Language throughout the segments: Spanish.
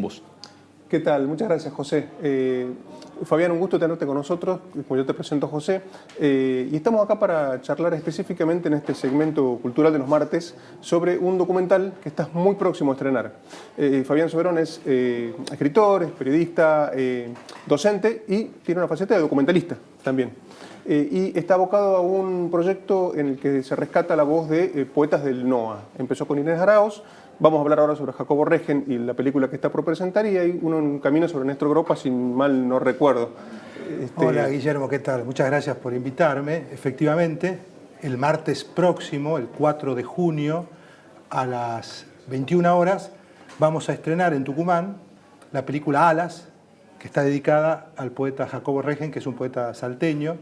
con vos. ¿Qué tal? Muchas gracias, José. Fabián, un gusto tenerte con nosotros. Como yo te presento, José. Y estamos acá para charlar específicamente en este segmento cultural de los martes sobre un documental que estás muy próximo a estrenar. Fabián Soberón es escritor, es periodista, docente y tiene una faceta de documentalista también. Y está abocado a un proyecto en el que se rescata la voz de poetas del NOA. Empezó con Inés Araoz. Vamos a hablar ahora sobre Jacobo Regen y la película que está por presentar, y hay uno en camino sobre Néstor Gropa, si mal no recuerdo. Hola Guillermo, ¿qué tal? Muchas gracias por invitarme. Efectivamente, el martes próximo, el 4 de junio, a las 21 horas, vamos a estrenar en Tucumán la película Alas, que está dedicada al poeta Jacobo Regen, que es un poeta salteño,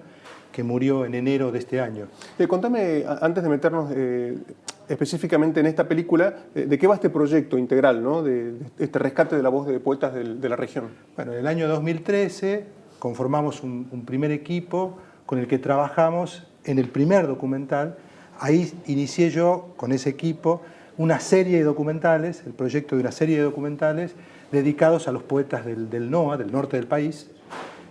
que murió en enero de este año. Contame, antes de meternos específicamente en esta película, ¿de qué va este proyecto integral, ¿no? de este rescate de la voz de poetas de la región? Bueno, en el año 2013 conformamos un primer equipo con el que trabajamos en el primer documental. Ahí inicié yo con ese equipo una serie de documentales, el proyecto de una serie de documentales dedicados a los poetas del NOA, del norte del país.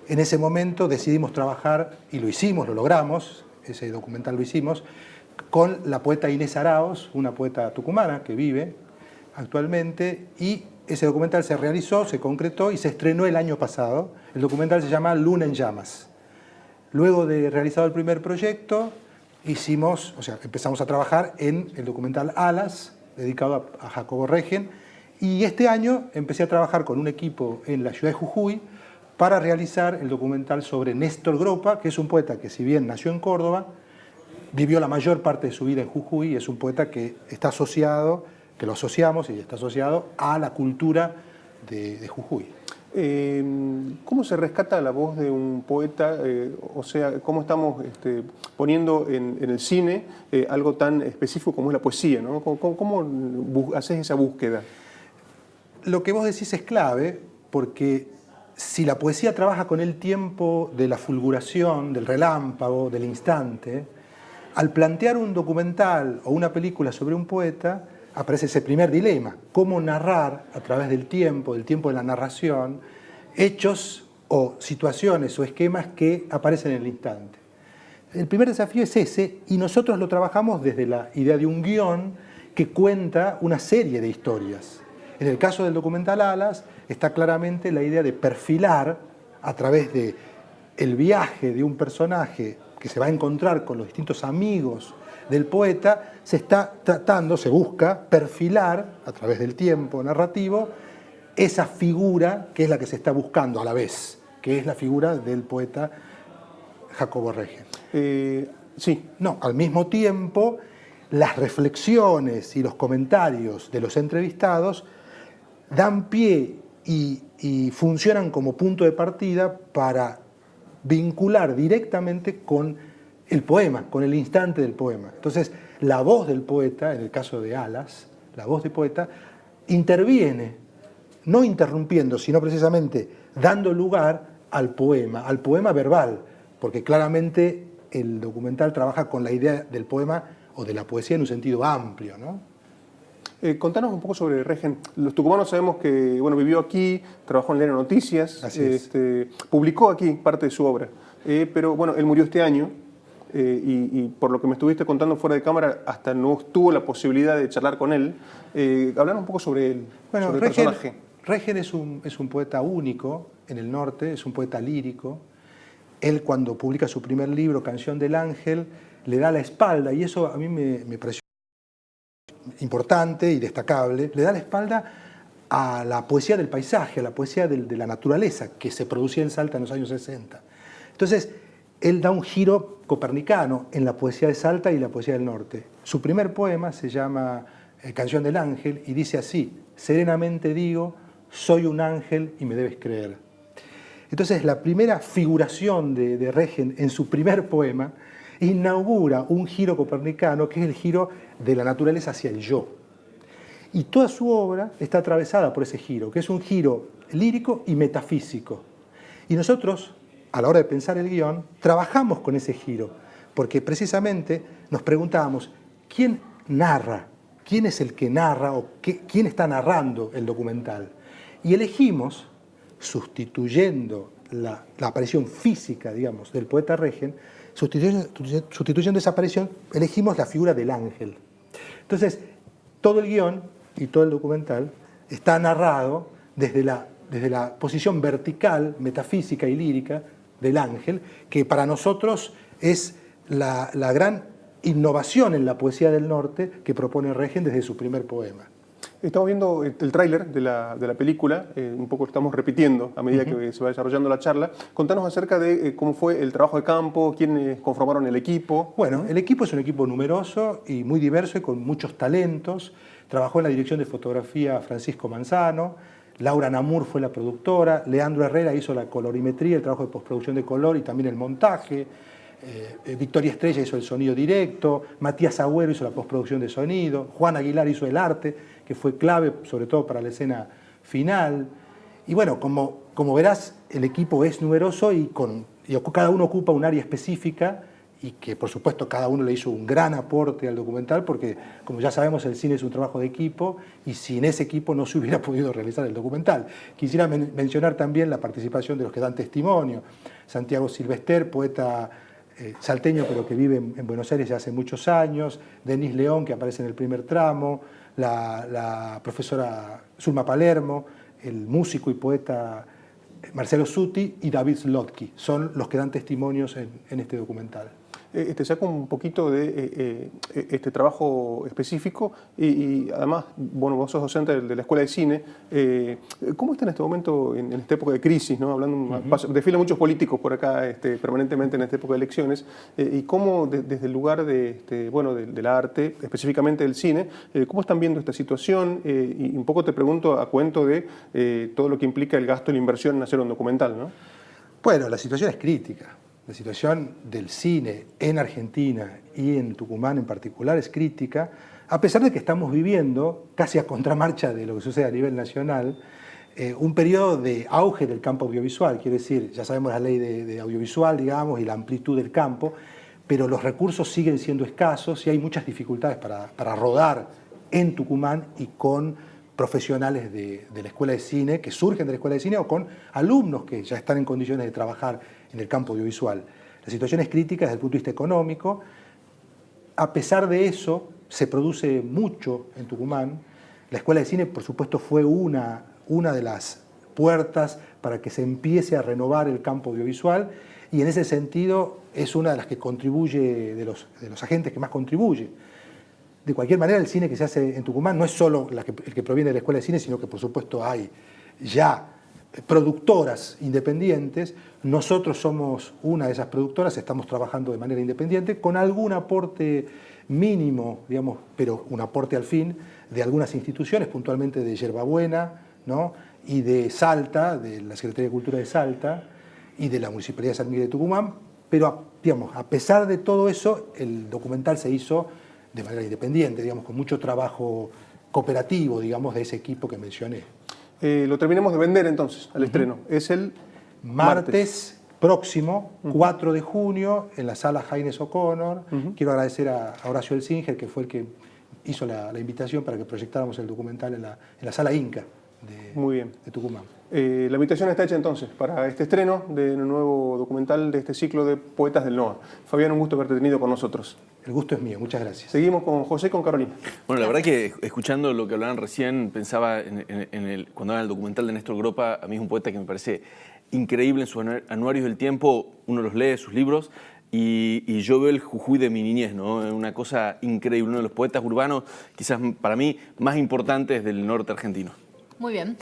En ese momento decidimos trabajar, y lo hicimos, lo logramos, ese documental lo hicimos, con la poeta Inés Araoz, una poeta tucumana que vive actualmente, y ese documental se realizó, se concretó y se estrenó el año pasado. El documental se llama Luna en Llamas. Luego de realizado el primer proyecto, empezamos a trabajar en el documental Alas, dedicado a Jacobo Regen, y este año empecé a trabajar con un equipo en la ciudad de Jujuy para realizar el documental sobre Néstor Gropa, que es un poeta que, si bien nació en Córdoba, vivió la mayor parte de su vida en Jujuy, y es un poeta que está asociado, que lo asociamos y está asociado a la cultura de Jujuy. ¿Cómo se rescata la voz de un poeta? O sea, ¿cómo estamos poniendo en el cine algo tan específico como es la poesía, ¿no? ¿Cómo haces esa búsqueda? Lo que vos decís es clave, porque si la poesía trabaja con el tiempo de la fulguración, del relámpago, del instante, al plantear un documental o una película sobre un poeta, aparece ese primer dilema: cómo narrar a través del tiempo de la narración, hechos o situaciones o esquemas que aparecen en el instante. El primer desafío es ese, y nosotros lo trabajamos desde la idea de un guión que cuenta una serie de historias. En el caso del documental Alas está claramente la idea de perfilar, a través del viaje de un personaje que se va a encontrar con los distintos amigos del poeta, se busca perfilar a través del tiempo narrativo esa figura que es la que se está buscando a la vez, que es la figura del poeta Jacobo Regen. Sí. No, al mismo tiempo, las reflexiones y los comentarios de los entrevistados dan pie y funcionan como punto de partida para vincular directamente con el poema, con el instante del poema. Entonces, la voz del poeta, en el caso de Alas, la voz del poeta, interviene, no interrumpiendo, sino precisamente dando lugar al poema verbal, porque claramente el documental trabaja con la idea del poema o de la poesía en un sentido amplio, ¿no? Contanos un poco sobre Regen. Los tucumanos sabemos que vivió aquí, trabajó en Diario Noticias, publicó aquí parte de su obra, pero él murió este año, y por lo que me estuviste contando fuera de cámara, hasta no tuvo la posibilidad de charlar con él. Hablanos un poco sobre él, sobre el personaje. Regen es un poeta único en el norte, es un poeta lírico. Él, cuando publica su primer libro, Canción del Ángel, le da la espalda, y eso a mí me pareció importante y destacable, le da la espalda a la poesía del paisaje, a la poesía de la naturaleza que se producía en Salta en los años 60. Entonces, él da un giro copernicano en la poesía de Salta y la poesía del norte. Su primer poema se llama Canción del Ángel y dice así: serenamente digo, soy un ángel y me debes creer. Entonces, la primera figuración de Regen en su primer poema inaugura un giro copernicano, que es el giro de la naturaleza hacia el yo. Y toda su obra está atravesada por ese giro, que es un giro lírico y metafísico. Y nosotros, a la hora de pensar el guión, trabajamos con ese giro, porque precisamente nos preguntábamos, ¿quién narra? ¿Quién es el que narra o quién está narrando el documental? Y elegimos, sustituyendo la aparición física, digamos, del poeta Regen, sustituyendo esa aparición, elegimos la figura del ángel. Entonces, todo el guión y todo el documental está narrado desde la posición vertical, metafísica y lírica del ángel, que para nosotros es la gran innovación en la poesía del norte que propone Regen desde su primer poema. Estamos viendo el tráiler de la película, un poco lo estamos repitiendo a medida que se va desarrollando la charla. Contanos acerca de cómo fue el trabajo de campo, quiénes conformaron el equipo. Bueno, el equipo es un equipo numeroso y muy diverso y con muchos talentos. Trabajó en la dirección de fotografía Francisco Manzano, Laura Namur fue la productora, Leandro Herrera hizo la colorimetría, el trabajo de postproducción de color y también el montaje, Victoria Estrella hizo el sonido directo, Matías Agüero hizo la postproducción de sonido, Juan Aguilar hizo el arte, que fue clave sobre todo para la escena final. Y bueno, como verás, el equipo es numeroso y cada uno ocupa un área específica y que por supuesto cada uno le hizo un gran aporte al documental porque, como ya sabemos, el cine es un trabajo de equipo y sin ese equipo no se hubiera podido realizar el documental. Quisiera mencionar también la participación de los que dan testimonio. Santiago Silvester, poeta salteño pero que vive en Buenos Aires ya hace muchos años, Denis León, que aparece en el primer tramo, la profesora Zulma Palermo, el músico y poeta Marcelo Suti y David Slotky, son los que dan testimonios en este documental. Te saco un poquito de este trabajo específico y además, bueno, vos sos docente de la Escuela de Cine. ¿Cómo está en este momento, en esta época de crisis, ¿no? Desfilan muchos políticos por acá permanentemente en esta época de elecciones, y cómo desde el lugar del arte, específicamente del cine, cómo están viendo esta situación, y un poco te pregunto a cuento de todo lo que implica el gasto y la inversión en hacer un documental, ¿no? Bueno, la situación es crítica. La situación del cine en Argentina y en Tucumán en particular es crítica, a pesar de que estamos viviendo, casi a contramarcha de lo que sucede a nivel nacional, un periodo de auge del campo audiovisual. Quiero decir, ya sabemos la ley de audiovisual, digamos, y la amplitud del campo, pero los recursos siguen siendo escasos y hay muchas dificultades para rodar en Tucumán y con profesionales de la Escuela de Cine, que surgen de la Escuela de Cine, o con alumnos que ya están en condiciones de trabajar en el campo audiovisual. La situación es crítica desde el punto de vista económico. A pesar de eso, se produce mucho en Tucumán. La Escuela de Cine, por supuesto, fue una de las puertas para que se empiece a renovar el campo audiovisual y en ese sentido es una de las que contribuye, de los agentes que más contribuye. De cualquier manera, el cine que se hace en Tucumán no es solo el que proviene de la Escuela de Cine, sino que por supuesto hay ya productoras independientes. Nosotros somos una de esas productoras, estamos trabajando de manera independiente, con algún aporte mínimo, digamos, pero un aporte al fin, de algunas instituciones, puntualmente de Yerbabuena, ¿no? Y de Salta, de la Secretaría de Cultura de Salta, y de la Municipalidad de San Miguel de Tucumán, pero digamos, a pesar de todo eso, el documental se hizo de manera independiente, digamos, con mucho trabajo cooperativo, digamos, de ese equipo que mencioné. Lo terminamos de vender entonces al estreno. Es el martes próximo, 4 de junio, en la sala Haines O'Connor. Quiero agradecer a Horacio Elsinger, que fue el que hizo la invitación para que proyectáramos el documental en la sala Inca de Tucumán. La invitación está hecha entonces para este estreno del nuevo documental de este ciclo de Poetas del NOA. Fabián, un gusto haberte tenido con nosotros. El gusto es mío, muchas gracias. Seguimos con José y con Carolina. Bueno, la verdad que escuchando lo que hablaban recién, pensaba cuando hablan del documental de Néstor Gropa. A mí es un poeta que me parece increíble en sus anuarios del tiempo. Uno los lee, sus libros, y yo veo el Jujuy de mi niñez, ¿no? Una cosa increíble, uno de los poetas urbanos, quizás para mí, más importantes del norte argentino. Muy bien.